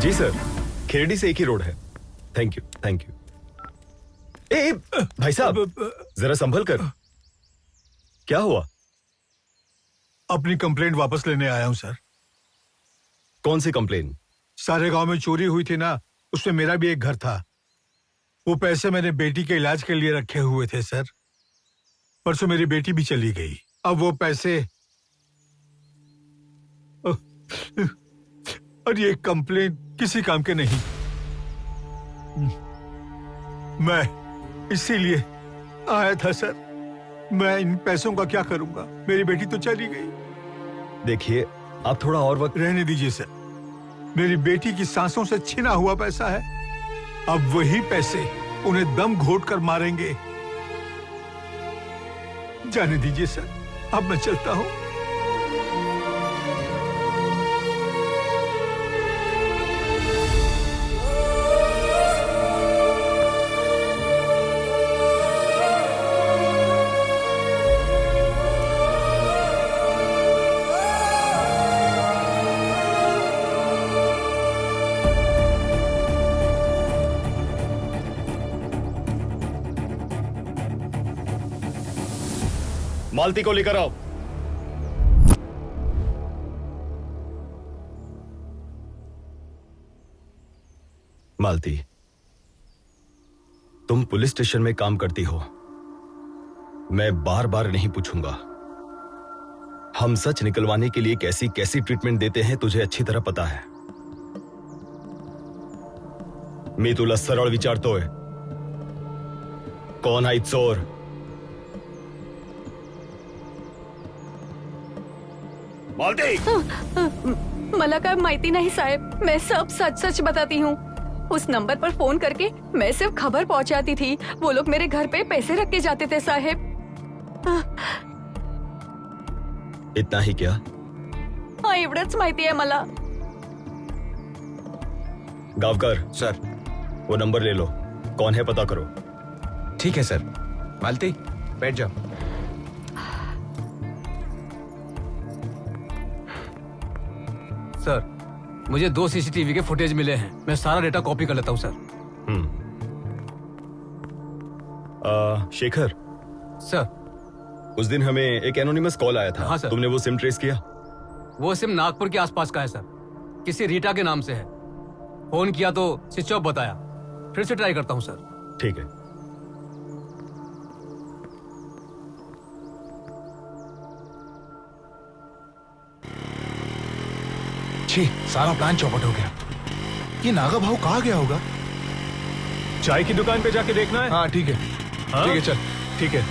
जी sir, Kherdi से एक ही रोड है। Thank you, thank you. ए, भाई साहब जरा संभल कर। क्या हुआ? अपनी कंप्लेंट वापस लेने आया हूं सर। कौन सी कंप्लेन? सारे गांव में चोरी हुई थी ना, उसमें मेरा भी एक घर था। वो पैसे मैंने बेटी के इलाज के लिए रखे हुए थे सर। परसों मेरी बेटी भी चली गई। अब वो पैसे और ये कंप्लेन किसी काम के नहीं। मैं इसीलिए आया था सर। मैं इन पैसों का क्या करूंगा? मेरी बेटी तो चली गई। देखिए, आप थोड़ा और वक्त रहने दीजिए सर। मेरी बेटी की सांसों से छीना हुआ पैसा है। अब वही पैसे उन्हें दम घोट कर मारेंगे। जाने दीजिए सर, अब मैं चलता हूं। मालती को लेकर आओ। मालती, तुम पुलिस स्टेशन में काम करती हो। मैं बार बार नहीं पूछूंगा। हम सच निकलवाने के लिए कैसी कैसी ट्रीटमेंट देते हैं तुझे अच्छी तरह पता है। मी तुला सरळ विचारतोय, कौन आहे चोर? मालती! मला काय माहिती नाही साहेब। मैं सब सच सच बताती हूँ। उस नंबर पर फोन करके मैं सिर्फ खबर पहुंचाती थी। वो लोग मेरे घर पे पैसे रख के जाते थे साहेब। इतना ही क्या? हाँ, एवढंच माहिती आहे मला। गावकर सर। वो नंबर ले लो, कौन है पता करो। ठीक है सर। मालती, बैठ जाओ। सर, मुझे 2 सीसीटीवी के फुटेज मिले हैं। मैं सारा डेटा कॉपी कर लेता हूं सर। शेखर सर, उस दिन हमें एक एनोनिमस कॉल आया था। हाँ सर। तुमने वो सिम ट्रेस किया? वो सिम नागपुर के आसपास का है सर। किसी रीटा के नाम से है। फोन किया तो स्विच ऑफ बताया। फिर से ट्राई करता हूं सर। ठीक है। छी, सारा प्लान चौपट हो गया। ये नागा भाऊ कहाँ गया होगा? चाय की दुकान पे जाके देखना है। हाँ ठीक है। हाँ? ठीक है चल। ठीक है।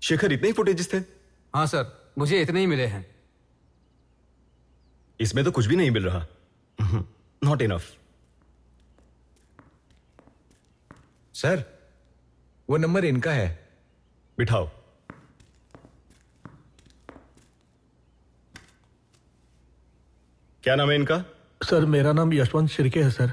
शेखर, इतने ही फुटेजेस थे? हाँ सर, मुझे इतने ही मिले हैं। इसमें तो कुछ भी नहीं मिल रहा। Not enough. सर, वो नंबर इनका है। बिठाओ। क्या नाम है इनका? सर, मेरा नाम यशवंत शिर्के है सर।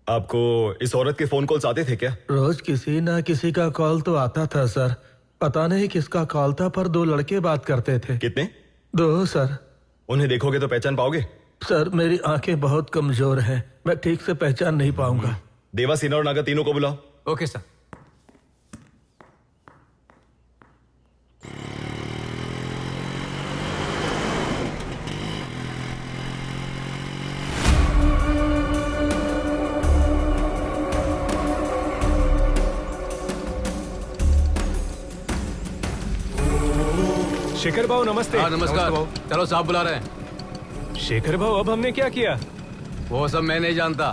आपको इस औरत के फोन कॉल्स आते थे क्या? रोज किसी ना किसी का कॉल तो आता था सर। पता नहीं किसका कॉल था, पर 2 लड़के बात करते थे। कितने? 2 सर। उन्हें देखोगे तो पहचान पाओगे? सर, मेरी आंखें बहुत कमजोर हैं, मैं ठीक से पहचान नहीं पाऊंगा। देवा, सिन्हा और नागा तीनों को बुलाओ। Okay sir. शेखर भाऊ नमस्ते। हाँ नमस्कार। चलो साहब बुला रहे हैं। शेखर भाऊ, अब हमने क्या किया? वो सब मैं नहीं जानता।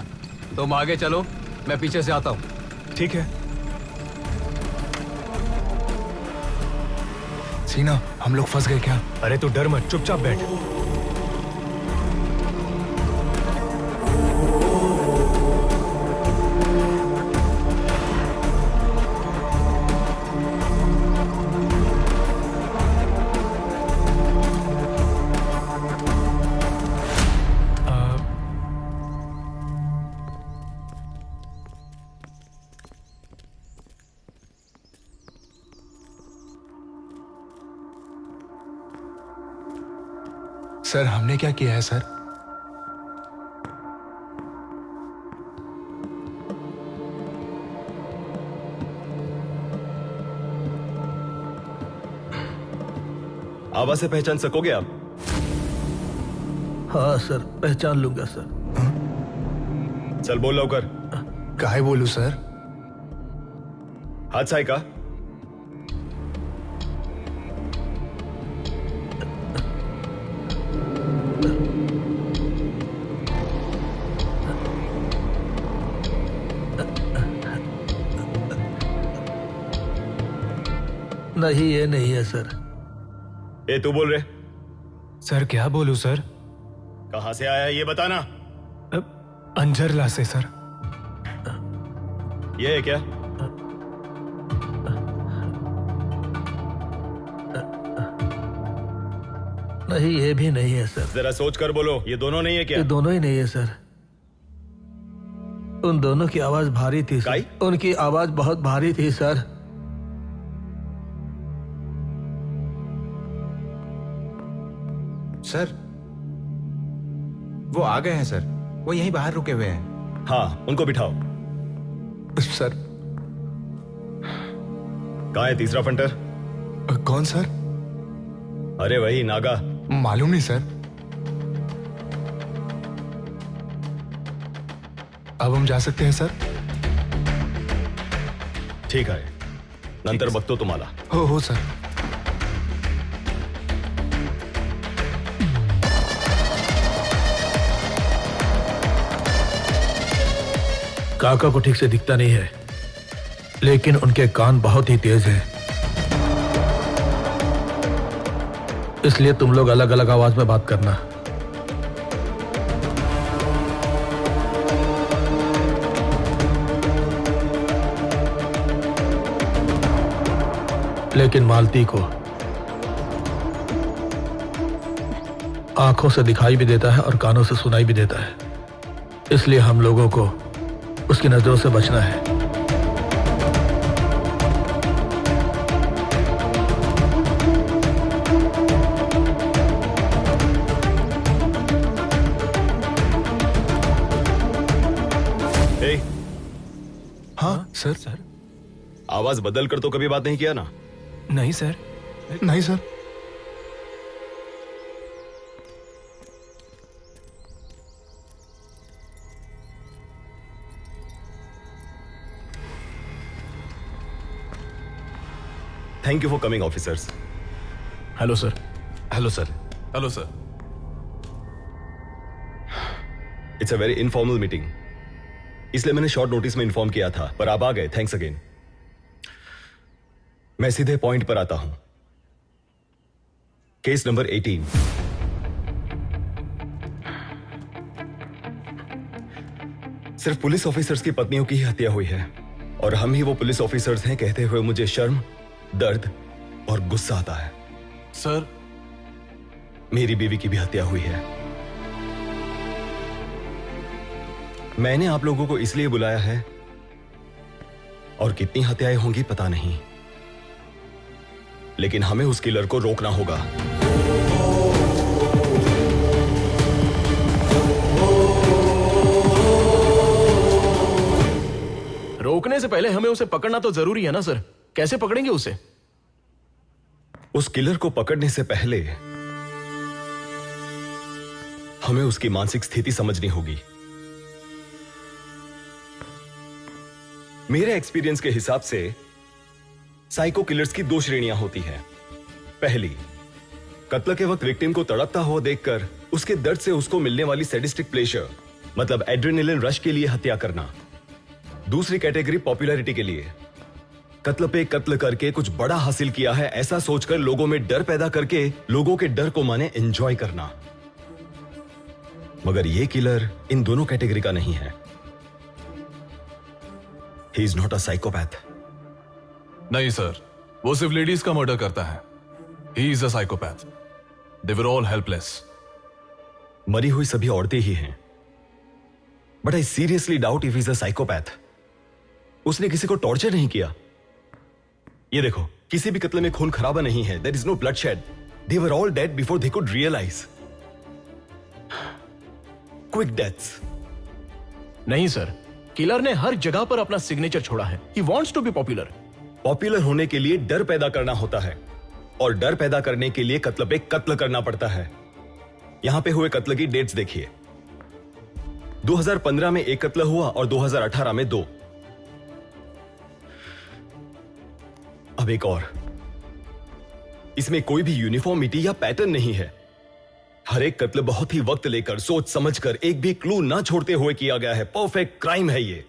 तुम आगे चलो, मैं पीछे से आता हूँ। ठीक है। सीना, हम लोग फंस गए क्या? अरे तू डर मत, चुपचाप बैठ। सर हमने क्या किया है सर? आवाज से पहचान सकोगे आप? हाँ सर, पहचान लूंगा सर। चल बोल लवकर। काहे बोलू सर? हादसा है का? नहीं, ये नहीं है सर। ए तू बोल रहे? सर क्या बोलूं सर? कहां से आया है ये बताना। अंजरला से सर। ये है क्या? नहीं, ये भी नहीं है सर। जरा सोच कर बोलो, ये दोनों नहीं है क्या? ये दोनों ही नहीं है सर। उन दोनों की आवाज भारी थी सर। काई? उनकी आवाज बहुत भारी थी सर। सर वो आ गए हैं सर, वो यहीं बाहर रुके हुए हैं। हाँ, उनको बिठाओ। सर कहाँ है तीसरा फंटर? कौन सर? अरे वही नागा। मालूम नहीं सर। अब हम जा सकते हैं सर? ठीक है, नंतर बघतो तुम्हाला। हो सर। काका को ठीक से दिखता नहीं है, लेकिन उनके कान बहुत ही तेज हैं। इसलिए तुम लोग अलग अलग आवाज में बात करना। लेकिन मालती को आंखों से दिखाई भी देता है और कानों से सुनाई भी देता है, इसलिए हम लोगों को उसकी नजरों से बचना है। ए, हाँ सर। सर आवाज बदल कर तो कभी बात नहीं किया ना? नहीं सर। नहीं sir. Thank you for coming officers. Hello sir. Hello sir. Hello sir. It's a very informal meeting, इसलिए मैंने शॉर्ट नोटिस में इन्फॉर्म किया था, पर आप आ गए, थैंक्स अगेन। मैं सीधे पॉइंट पर आता हूं। Case number 18। सिर्फ पुलिस ऑफिसर्स की पत्नियों की ही हत्या हुई है, और हम ही वो पुलिस ऑफिसर्स हैं कहते हुए मुझे शर्म, दर्द और गुस्सा आता है। सर मेरी बीवी की भी हत्या हुई है। मैंने आप लोगों को इसलिए बुलाया है, और कितनी हत्याएं होंगी पता नहीं, लेकिन हमें उस किलर को रोकना होगा। रोकने से पहले हमें उसे पकड़ना तो जरूरी है ना सर। कैसे पकड़ेंगे उसे? उस किलर को पकड़ने से पहले हमें उसकी मानसिक स्थिति समझनी होगी। मेरे एक्सपीरियंस के हिसाब से साइको किलर्स की 2 श्रेणियां होती हैं। पहली, कत्ल के वक्त विक्टिम को तड़पता हुआ देखकर उसके दर्द से उसको मिलने वाली सैडिस्टिक प्लेजर, मतलब एड्रेनलिन रश के लिए हत्या करना। दूसरी कैटेगरी पॉपुलैरिटी के लिए, कत्ल पे कत्ल करके कुछ बड़ा हासिल किया है ऐसा सोचकर लोगों में डर पैदा करके लोगों के डर को माने एंजॉय करना। मगर ये किलर इन दोनों कैटेगरी का नहीं है। He is not a psychopath. नहीं सर, वो सिर्फ लेडीज का मर्डर करता है। He is a psychopath. They were all helpless. मरी हुई सभी औरतें ही हैं, but I seriously doubt if he is a psychopath. उसने किसी को टॉर्चर नहीं किया। ये देखो, किसी भी कत्ल में खून खराबा नहीं है। There is no bloodshed. They were all dead before they could realise. Quick deaths. नहीं सर, किलर ने हर जगह पर अपना सिग्नेचर छोड़ा है। He wants to be popular. Popular होने के लिए डर पैदा करना होता है, और डर पैदा करने के लिए कत्ल पे कत्ल करना पड़ता है। यहां पे हुए कत्ल की डेट्स देखिए। 2015 में 1 कत्ल हुआ और 2018 में 2। अब एक और। इसमें कोई भी यूनिफॉर्मिटी या पैटर्न नहीं है। हर एक कत्ल बहुत ही वक्त लेकर, सोच समझकर, एक भी क्लू ना छोड़ते हुए किया गया है। परफेक्ट क्राइम है ये।